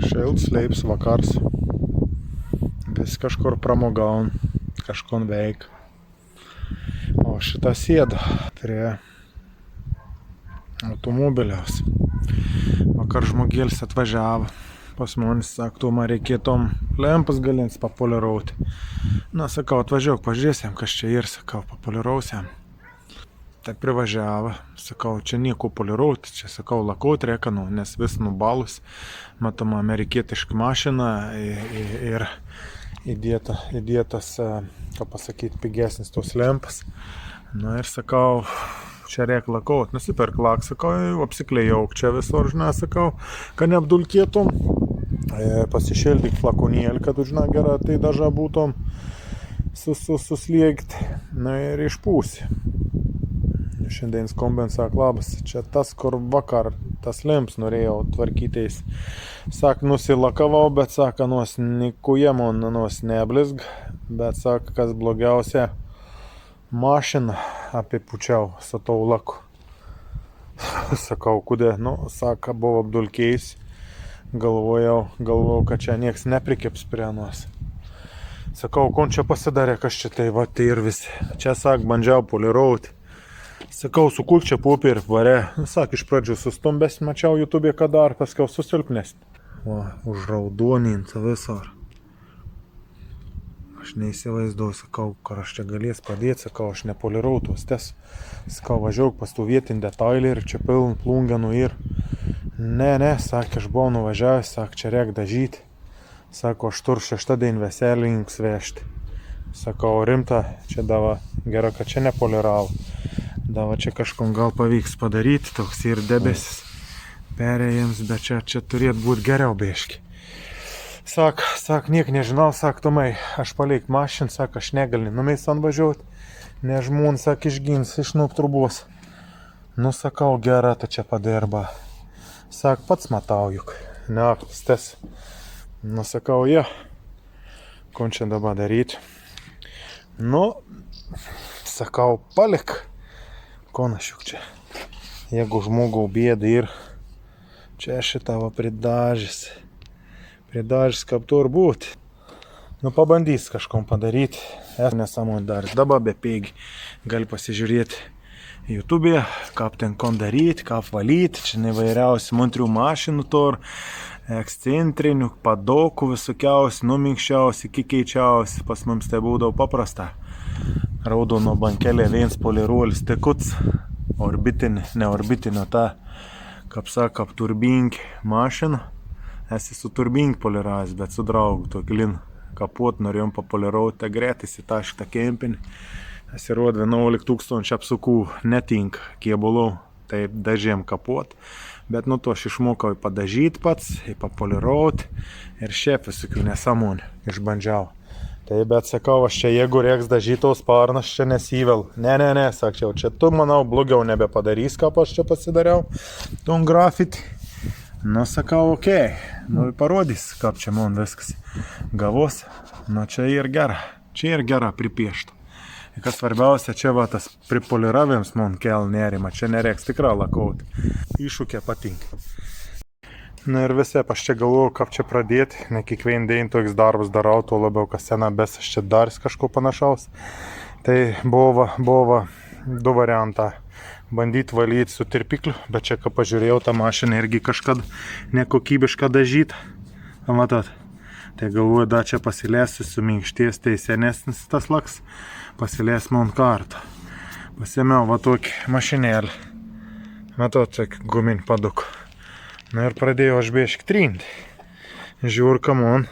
Šilts, leips vakars. Vis kažkur pramogaun, kažkon veik. O šitą sėda prie automobiliaus. Vakar žmogėlis atvažiavo. Pas manis, sako, tu man reikėtum lempas galins papolirauti. Na, sakau, atvažiuok, pažiūrėsim, kas čia ir, sakau, papolirausiam. Tai privažiavo, sakau, čia nieko polirauti, čia, sakau, lakauti reikia, nes vis nubalus. Matom, amerikietiška mašina ir įdėtas, ką pasakyti, pigesnis tos lempas. Na ir sakau, čia reikia lakauti, nusipirk lak, sakau, apsiklėjau čia visur, žinai, sakau, kad neapdulkėtum. Pasišildyk flakonėlį, kad, žinai, gerai, tai daža būtum susliegti, na ir išpūsi. Šiandien skambin, sako, labas, čia tas, kur vakar tas lemps norėjau tvarkytis. Sako, nusilakavau, bet, sako, nikuje man neblizg, bet, sako, kas blogiausia, mašiną apipučiau su tau laku. Sakau, kudė, sako, buvo apdulkėjus, galvojau, kad čia nieks neprikeps prie nos. Sakau, kon čia pasidarė, kas čia tai, va, tai ir visi. Čia, sako, bandžiau polirauti. Sakau, sukulk čia popierį varė. Sak, iš pradžių sustumbęs, mačiau YouTube, kad dar, paskiau susilpnesnį. O, užraudoninta visur. Aš neįsivaizduoju, sakau, kur aš čia galės padėti, sakau, aš nepolirau tuos tes. Sakau, važiuok pas tų vietinį detailį ir čia piln plungenų ir. Ne, sakė, aš buvau nuvažiavęs, sakė, čia reik dažyti. Sako, aš tur šeštadienį veselį inks vežti. Sakau, rimta, čia dava, gera, kad čia nepolirau. Dava, čia kažkom gal pavyks padaryti, toks ir debesis perėjams, bet čia turėtų būti geriau biški. Sak, niek nežinau, sak, Tomai, aš paliek mašiną, sak, aš negali numeis anvažiuoti, ne žmūn, sak, išgins iš trubos. Nu, sakau, gera, tu čia padirba. Sak, pats matau juk, neaktas tas. Nu, sakau, ja, kon čia dabar daryti. Nu, sakau, palik, konašiuk čia. Jeigu žmogau bėda ir čia šitą pridažys. Pridažys, kaip turbūt. Nu, pabandys kažkom padaryti. Nesamon dar dabar be pėgi. Gali pasižiūrėti YouTube, kaip ten kon daryti, kaip valyti. Čia nevairiausi montrių mašinų tur, ekscentrinių, padokų visokiausi, numinkščiausi, kikeičiausi. Pas mums tai būdavo paprasta. Raudono bankelė viens poliruolis tikuts, orbitinė, neorbitinė ta, kaip sako, turbink mašina. Esi su turbink poliravęs, bet su draugu tokį lin kapot norėjom papolirauti, tai greitis į tą šitą kempinį. Esi ruod 11 000 apsukų netink kiebulau, tai dažėm kapot. Bet nu to aš išmokau padažyti pats, papolirauti ir šiaip visokių nesamonių išbandžiau. Tai bet sakau, aš čia jeigu reiks dažytos sparnas, čia nesivel. Ne, sakčiau, čia tu, manau, blogiau nebepadarys, kaip aš čia pasidariau. Tom grafitį. Nu, sakau, okei. Nu, parodys, kaip čia man viskas gavos. Nu, čia ir gera pripiešta. Kas svarbiausia, čia va tas pripoliravėms man kel nerima. Čia nereiks tikrai lakauti. Iššūkė patinka. Na ir visai, aš čia galvoju, kaip čia pradėti. Ne kiekvien dieną toks darbas darau, tuo labiau, kas sena bes aš čia darys kažko panašaus. Tai buvo du variantą. Bandyti valyti su tirpikliu, bet čia, kai pažiūrėjau, tą mašiną irgi kažkada nekokybišką dažyti. Matot, tai galvoju, da čia pasilėsiu, suminkšties, tai senesnis tas laks, pasilės man kartą. Pasėmiau va tokį mašinėlį. Matot, čia guminį paduk. Na ir pradėjau aš bieški trinti. Žiūr, kamon,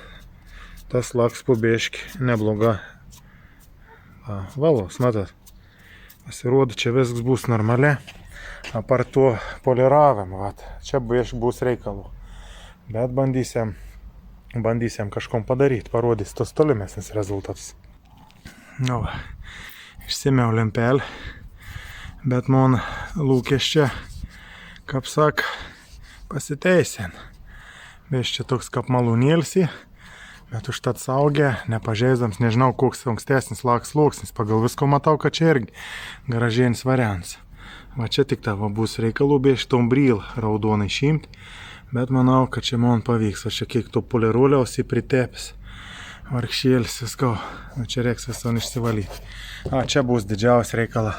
tas laks po bieški nebloga. Valos, matot. Pasirodo, čia viskas bus normaliai. Apart to poliravim, vat. Čia bus reikalų. Bet bandysim kažkom padaryti, parodys tos tolimesnis rezultatus. Nu, išsimiau lempelį. Bet man lūkesčia, kaip sak, pasiteisin. Ves čia toks kaip malūnėlsi. Bet užtat saugė, nepažeisdams, nežinau, koks ankstesnis laks sluoksnis. Pagal visko matau, kad čia irgi garažėnis variantas. Va čia tik tavo bus reikalų, bėž tom bryl raudonai šimt. Bet manau, kad čia man pavyks. O čia kiek to poliruliaus į pritepis. Varkšėlis visko. Nu, čia reiks viso išsivalyti. Čia bus didžiausia reikala.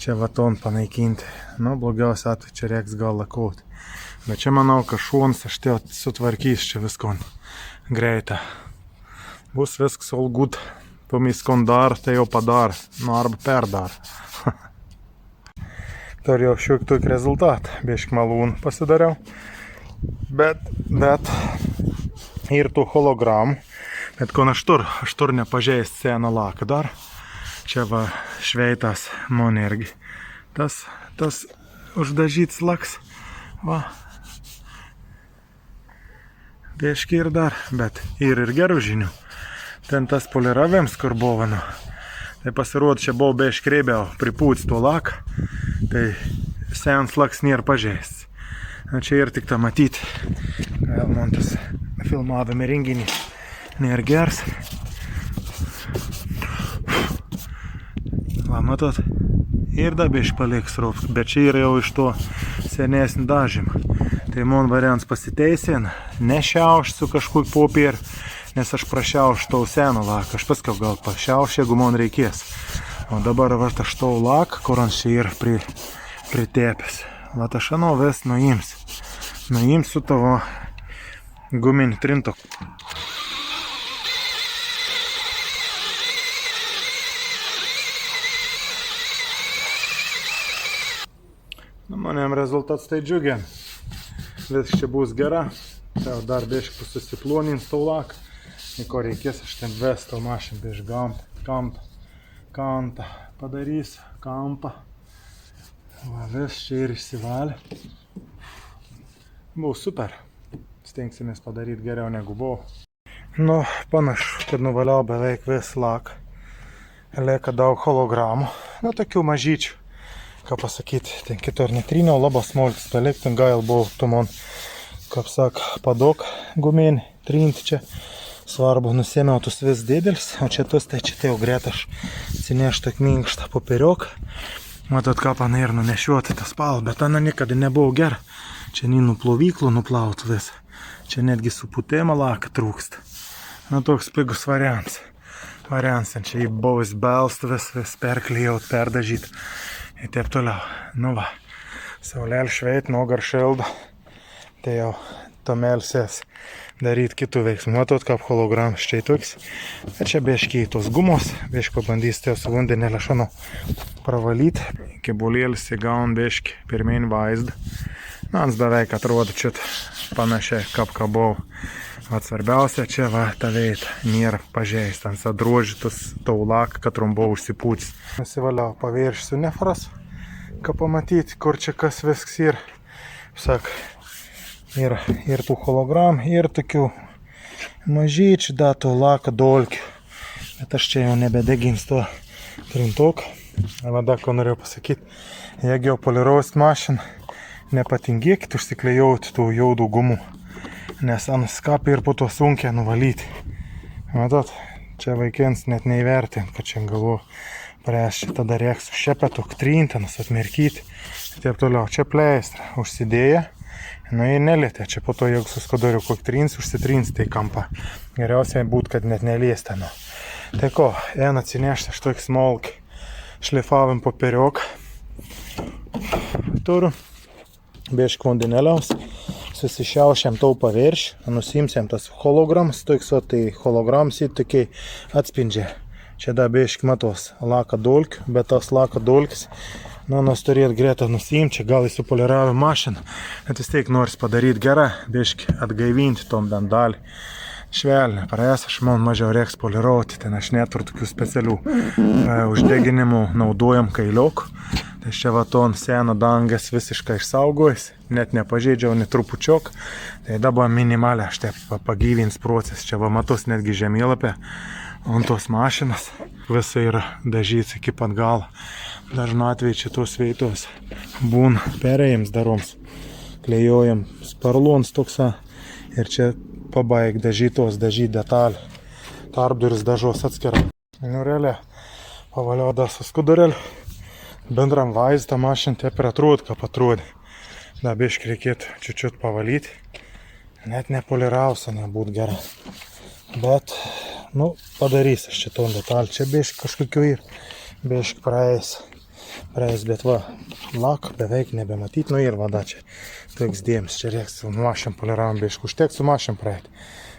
Čia vaton panaikinti. Nu, blogiausia atveju čia reiks gal lakauti. Bet čia manau, kad šonas aš tai sutvarkys čia viskon greitą. Bus viskas all good. Pamiskon dar, tai jau padar. Nu, arba perdar. Turėjau šiek tiek rezultatą. Biešk malūn pasidariau. Bet ir tų hologramų. Bet kon aš tur nepažeist seną laką dar. Čia va šveitas man irgi. Tas uždažyts laks. Va. Bieški ir dar. Bet ir gerų žinių. Ten tas poliravėms, kur buvo. Nu. Tai pasirodo, čia buvo beiškreibiau pripūts tuo laką. Tai senas laks nėra pažeist. Nu, čia ir tik tą matyti. Gal man tas filmavime renginį nėra gers. Va, matot, ir da beišpaliks rovs, bet čia yra jau iš to senesnį dažymą. Tai man variants pasiteisien, nešiauš su kažkokį popierį, nes aš prašiauš tau seną laką. Aš paskau gal pašiauš, jeigu man reikės. O dabar va aš tau laką, kur ant čia yra pritepęs. Va aš anau vis nuimsiu tavo guminį trintuką. Nu, manim rezultats tai džiugien. Vis čia bus gera. Tai dar biešk susipluonins tau laką. Jeigu reikės, aš ten ves tau mašiną biešk kantą padarys, kampą. Va, vis čia ir išsivalė. Buvo super. Stengsimės padaryti geriau negu buvo. Nu, panašu, kad nuvaliau beveik vis laką. Lieka daug hologramų. Nu, tokių mažyčių. Ką pasakyti, ten kitur netryniau, labas smolkis palik, ten gail buvo tu man, kaip sak, padok guminį, trinti čia. Svarbu, nusėmiau tus vis didelis, o čia tus, tai čia tai jau greta aš atsineštų tik minkštą poperiok. Matot, ką pana ir nunešiuoti tas spalvą, bet ana niekada nebuvo gera. Čia nynų plovyklų nuplaut vis. Čia netgi su putėma laka trūksta. Nu, toks pigus variants. Čia į buvus belst vis perklijaut, perdažyt. Ir taip toliau. Nu va, saulėl šveit, nogar šildo. Tai jau tomelsies daryt kitų veiksmų. Matot, kaip hologramas čia toks. Bet čia bieškiai tos gumos. Bieški pabandys tai su vandenėlę šanu pravalyti. Kibulėlis įgaun bieški pirmin vaizdą. Mans beveik atrodo čia panašiai, kaip buvau. Vat svarbiausia, čia va ta veita nėra pažeist. Ant sadrožytus taulak, kad trumbo užsipūtis. Nusivaliau paviršsiu nefras, ką pamatyti, kur čia kas visks yra. Sak, ir tų hologram, ir tokių mažyčių datų laka dolkių. Bet aš čia jau nebedegins to trintuką. Vada, ko norėjau pasakyti, jeigu jau poliruosit mašiną, nepatingėkit užsiklejauti tų jaudų gumų. Nes ant skapį ir po to sunkia nuvalyti. Matot, čia vaikins net neįvertint, kad čia galvo prieš tada reiks su šepetu trintinas atmerkyti. Taip toliau, čia pleistra užsidėję, nu ir nelietė. Čia po to, jeigu su skodoriu kokį trins, užsitrins tai kampą. Geriausiai būt, kad net neliestė. Nu. Tai ko, eina atsinešti aš tokį smolkį. Šlifavim poperiok. Turiu. Biešk vandenėliaus. Susišiaušiam tau paviršį, nusimsiam tas holograms, tai holograms į tokiai atspindžia. Čia da biešk matos laka dolkių, bet tas laka dolkis, nors turėt greta nusimti, gal įsipoliravę mašiną, bet vis tiek nors padaryti gerą, biešk atgaivinti tom bent dalį. Švelnė, praėjęs aš man mažiau reiks polirauti, ten aš neturiu tokių specialių uždeginimų naudojam kailiokų. Tai čia va ton seną dangas visiškai išsaugojęs, net nepažeidžiau, net trupučiok. Tai dabar minimaliai aš taip pagyvins procesą. Čia va matos netgi žemėlapė ant tos mašinas. Visai yra dažyts iki pat galo. Dažnu atveju čia tos veitos būna perėjams daroms. Klejojam sparlons toksą ir čia pabaig dažytos dažyt detalį. Tarpduris dažos atskira. Nu realiai pavaliau da su skudurėliu. Bendram vaizdą mašinti taip ir atrodo, kaip atrodo. Da, biškį reikėtų čiučiut pavalyti. Net nepoliravus, nebūt gera. Bet, nu, padarys aš čia tom detalį. Čia biškį kažkokių ir biškį praeis, bet va, lak beveik nebematyti, nu ir vada čia. Toks dėmes, čia reiks su mašėm poliravom biškį, užteks su mašėm praeiti.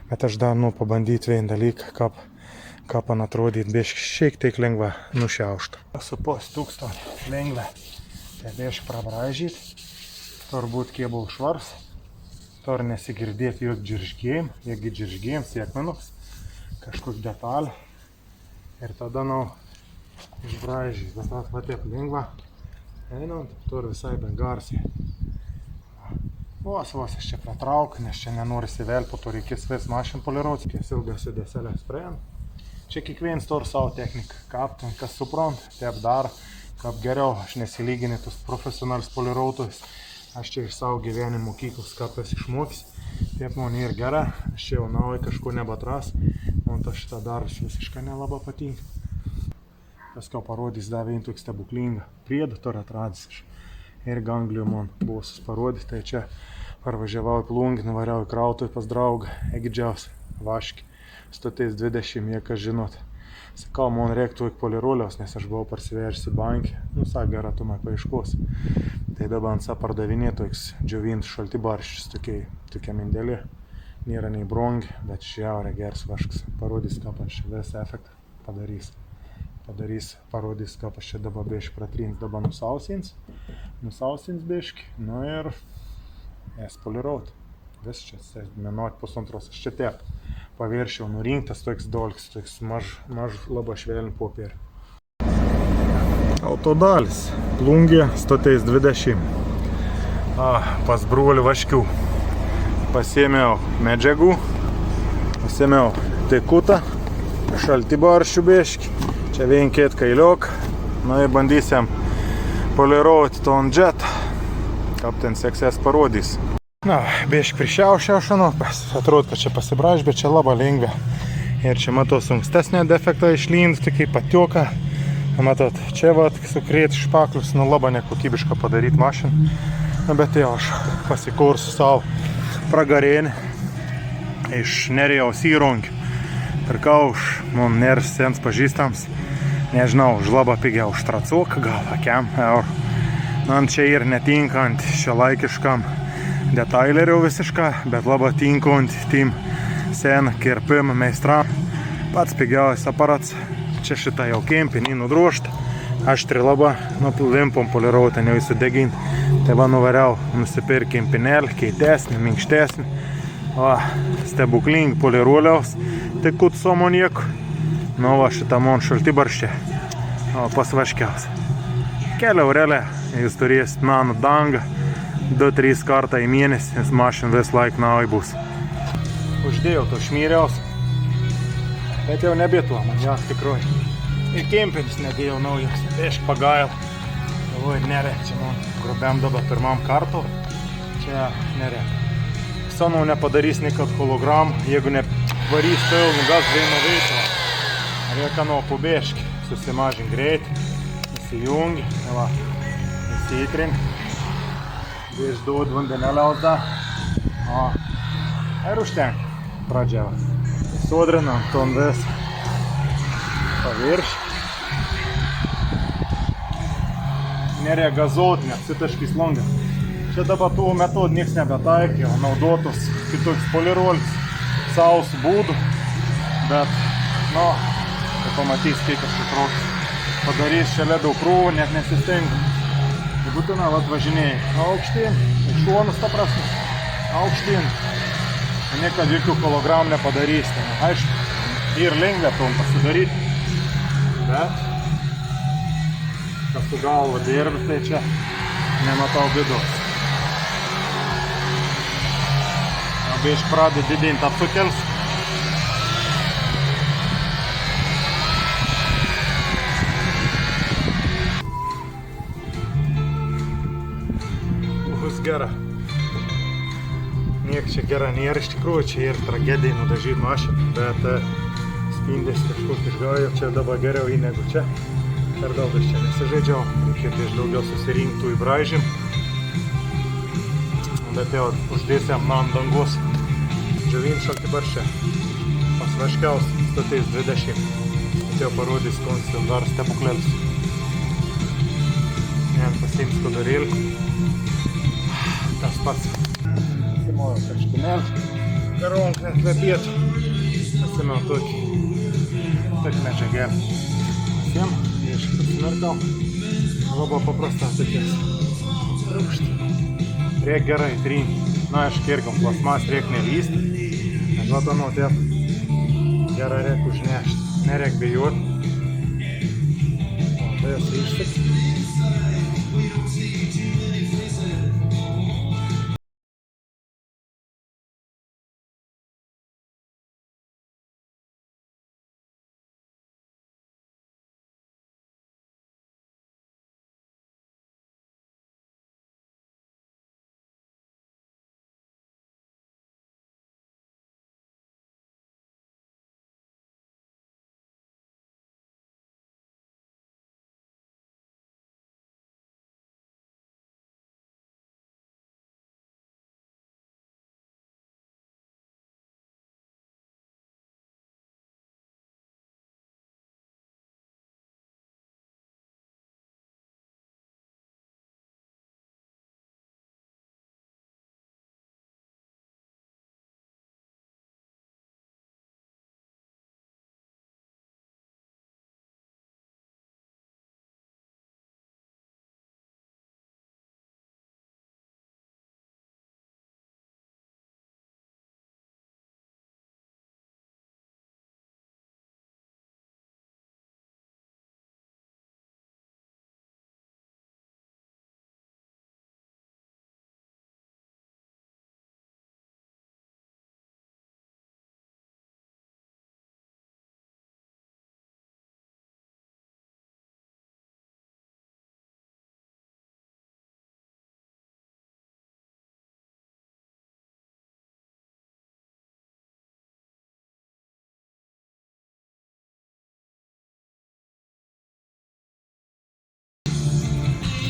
Bet aš dar, nu, pabandyti vieną dalyką, ką pan atrodyti biškį šiek tiek lengva nušiauštų. Supos 1000 lengva, tai biškį prabražyti, turbūt kiebul švars. Tor nesigirdėti jog džiržgėjim, jeigu džiržgėjim siekmenuks, kažkoks detalė. Ir tada, nu, išbražys, bet tas va taip lengva. Einant, tur visai ben garsiai. Vos aš čia pratraukiu, nes čia nenori įsivelti, po to reikės vis mašin poliruoti. Ties ilgasi deselės praėjant. Čia kiekvienas turi savo techniką. Kap ten, kas suprant, taip dar, kap geriau, aš nesilygini tus profesionalius poliruotojus. Aš čia iš savo gyvenimo mokyklos kapas išmokys, taip man ir gera, aš čia jau nauja kažko nebatras, man tas šitą daras visiškai nelaba patinka. Tas ką parodys dar vien tokį stebuklingą priedą, tur atradys aš. Ir Anglijoj man buvo parodyti, tai čia parvažiavau į Plungę, nuvariau į krautuvę pas draugą, Egidžiaus Vaškį, 120, jie kas žinot. Sakau, man reiktų iki poliruoliaus, nes aš buvau parsivežęs į bankę, nu sak gera, tu man paaiškos. Tai dabar ant pardavinė toks džiovint šaltibarščius, tokia mindelė. Nėra nei brongi, bet žiaurė geras vaškas. Parodys, ką aš čia visą efektą padarys. Parodys, ką aš čia dabar biškį pratrins, dabar nusausins biškį, nu ir poliruot. Vis čia, minuot pusantros, aš čia tep. Paviršiau nurinktas toks dolkis, toks maž labai švelnį popierį. Autodalis, Plungė 120. Pas brolių Vaškių. Pasėmiau medžiagų, pasėmiau tekutą, šaltibarščių biškį. Čia vienkėt kailiok. Na ir bandysim poliruoti to ant džetą. Kaip ten sekses parodys. Na, biškį prišiaušiau šanu, atrodo, kad čia pasibraž, bet čia labai lengva. Ir čia matos ankstesnė defektą išlynd, tik kaip patioka. Matot, čia vat sukrėti špaklius, nu labai nekokybišką padaryti mašiną. Bet jau aš pasikursiu savo pragarėnį iš Nerijaus įrankių. Pirkau už man Neris sens pažįstams, nežinau, už labai pigiau, už tracuoką gal, akiem eurų. Man čia ir netinkant šiuolaikiškam detailerių visišką, bet labai tinkant tim sen kirpim meistram. Pats pigiausias aparats. Čia šitą jau kempinį nudrožtą. Aštri labai, nu limpom poliruotą, ne visų deginti. Tai va nuvariau, nusipirk kempinėlį, keitesnį, minkštesnį. Va, stebuklingi poliruoliaus, tekut su amonieku. Nu va, šitą man šaltibarščią. O pas Vaškiaus. Keliau relė, jūs turėsit mano dangą. 2-3 kartą į mėnesį, nes mašina vis laik nauja bus. Uždėjau to šmyriaus, bet jau nebėtuo man jas tikrai. Ir kempinis nedėjau naujas, biškį pagail. Galvoju, nereik, čia man grubiam dabar pirmam kartu, čia nereik. Sanau nepadarys nekad hologram, jeigu nevarys pilnu gas vieno veiklo. Reikia nuo pubiškį, susimažin greit, įsijungi, va, įsitrin. Išduod vandenėlę ausdą. Ir užtenka pradžiavą. Sodrinam ton vis pavirš. Nereikia gazot, neapsitaškys langą. Čia dabar tų metodų nieks nebetaikė, jau naudotus kitoks poliruolis savus būdų. Bet, nu, tai pamatys, kaip aš atrodo. Padarys šalia daug krūvų, net nesistengia. Būtina atvažinėjai aukštyn, iš šonus ta prasme, aukštyn. Niekad jokių hologramų nepadarys. Aišku, ir lengva tom pasidaryti, bet kas su galva dirbi, tai čia nematau bėdos. Biškį pradedi didinti apsukels. Gera. Niek čia gera nėra iš tikrųjų, čia ir tragedija nudažyti mašiną, bet spindės kažkur išgaujo, čia dabar geriau į negu čia. Per daug aš čia nesižaidžiau, reikėtų iš daugiau susirinktų į braižym. bet jau uždėsim ant dangus džiovint šaltibarščią. Pasvaškiaus statys 20. Bet jau parodys, koks jau dar stebuklėlis. Vien pasiims kudarėlį. Tas pats. Pasimojau karštinėlį. Garonk net kvepėtų. Pasimėjau tokį medžiagėlį. Visiem, ieškai pasimirkau. Labai paprasta tokies. Rūkšt. Reik gerai trint. Na, aišku, irgam plasmas reik nelyst. Nes vatanu taip. Gerai reik užnešti. Nereik bijot. O, tai jas ištik.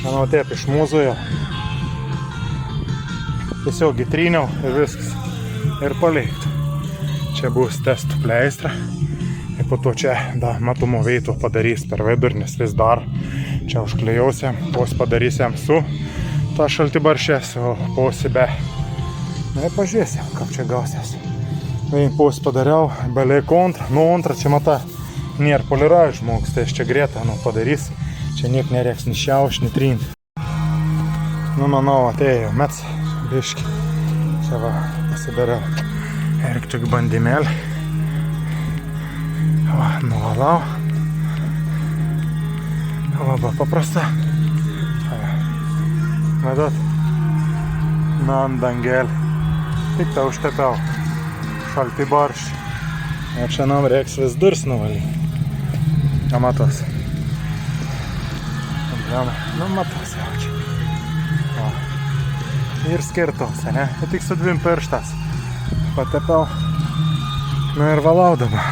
Manau, taip išmūzuoju. Tiesiog įtryniau ir viskas. Ir palikti. Čia bus testų pleistra. Ir po to čia matomo veito padarys per vidurį, nes vis dar čia užklijausiam. Pos padarysiam su tą šaltibaršės, o posi be. Na ir pažiūrėsim, kaip čia gausias. Vien pos padariau, belie kontra. Nu, antra čia mata nėra polirai žmogus, tai aš čia greta padarys. Čia niek nereiks ni šiauš, ni trint. Nu, manau, atėjo mets, biški. Čia va, pasidariau. Erkčiuk bandymėlį. Va, nuvalau. Labai paprasta. Matot? Na, ant dangelį. Tik tą užtepiau. Šalti barščiai. O čia nam reiks vis durs nuvalyti. A matos. Nu, matos jau čia. O. Ir skirtos, ne? Tik su 2 pirštas. Patepiau. Nu ir valaudama.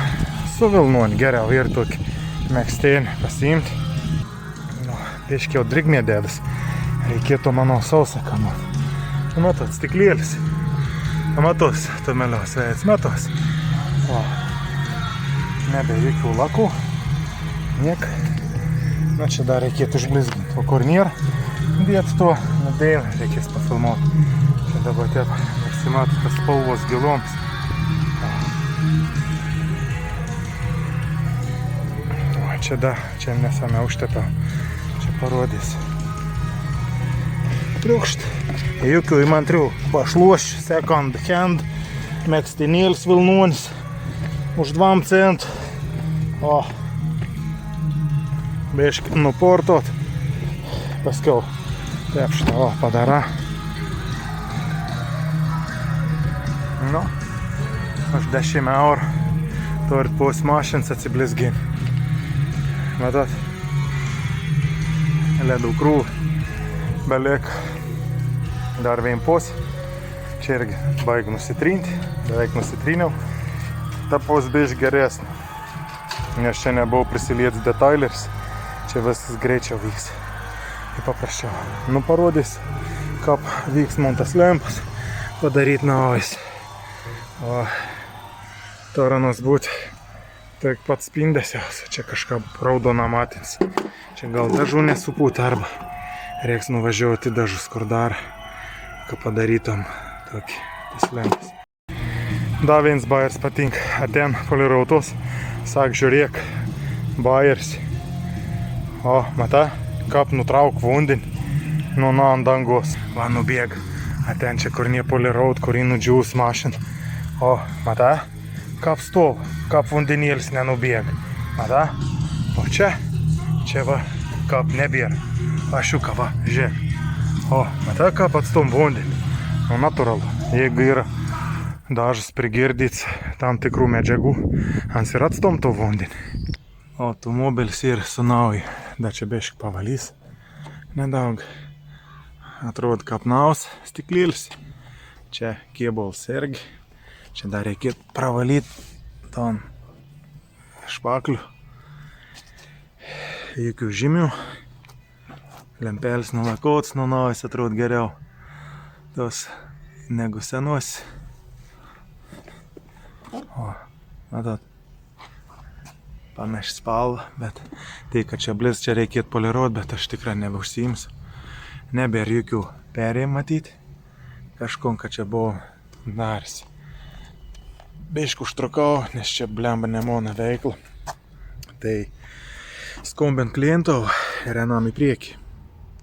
Su vilnoni geriau ir tokį megstėlį pasiimti. Nu, biškiau drigmė dėdas. Reikėtų, manau, sausą kamuot. Nu, matot, stiklėlis. Matos, tumelios veids, matos. O. Nebe jokių lakų. Niek. Na, čia dar reikėtų užblizginti. O kur nėra, dėti to, dėl reikės pafilmuoti. Čia dabar taip nesimato tas spalvos giloms. O čia čia nesame užtepiau. Čia parodys. Triukšt. Jokių įmantrių pašluoš, second hand, megztinėlis vilnonis už 2 centų. O. Biški nuportot. Paskiau taip šitą padara. Nu, už 10 eurų turit pos mašins atsiblizgin. Matot? Ledų krūvį. Beliek dar vien pos. Čia irgi baig nusitrinti. Beveik nusitryniau. Ta pos biški geresnė. Nes čia nebuvau prisilietęs detaileris. Čia viskas greičiau vyks. Ir paprasčiau. Nu, parodys, kap vyks montas lempas, padaryti naujas. O toranos būt taip pat spindesiaus, čia kažką raudoną matins. Čia gal dažų nesupūti arba reiks nuvažiuoti dažus, kur dar, kad padarytum tokį tas lempas. Da viens bajers patinka, aten polirautos, sak žiūrėk, bajers. O, mata, kap nutrauk vandenį nuo ant dangos. Va, nubėg. Aten čia kur nepoliraut, kur nudžiūs mašina. O, mata, kap stov, kap vandenėlis nenubėg. Mata, o čia va, kap nebėra. Ašiuka, va, žiūrėk. O, mata, kap atstom vandenį. Nu, natūralu, jeigu yra dažas prigirdyts tam tikrų medžiagų, ans ir atstom to vandenį. Automobilis ir su nauju, dar čia biškį pavalys. Nedaug. Atrodo kapnaus stiklėlis. Čia kėbuls irgi. Čia dar reikėtų pravalyti ton špaklių. Jokių žymių. Lempelis nulakots nuo naujas, atrodo geriau. Tos negu senuos. O, matot. Panaši spalva, bet tai, kad čia blizg, čia reikėtų poliruot, bet aš tikrai nebeužsiimsiu. Nebėra jokių perėjimų matyti. Kažkom, kad čia buvo daris. Biškį užtrukau, nes čia blemba nemona veikla. Tai skambint klientov ir einam į priekį.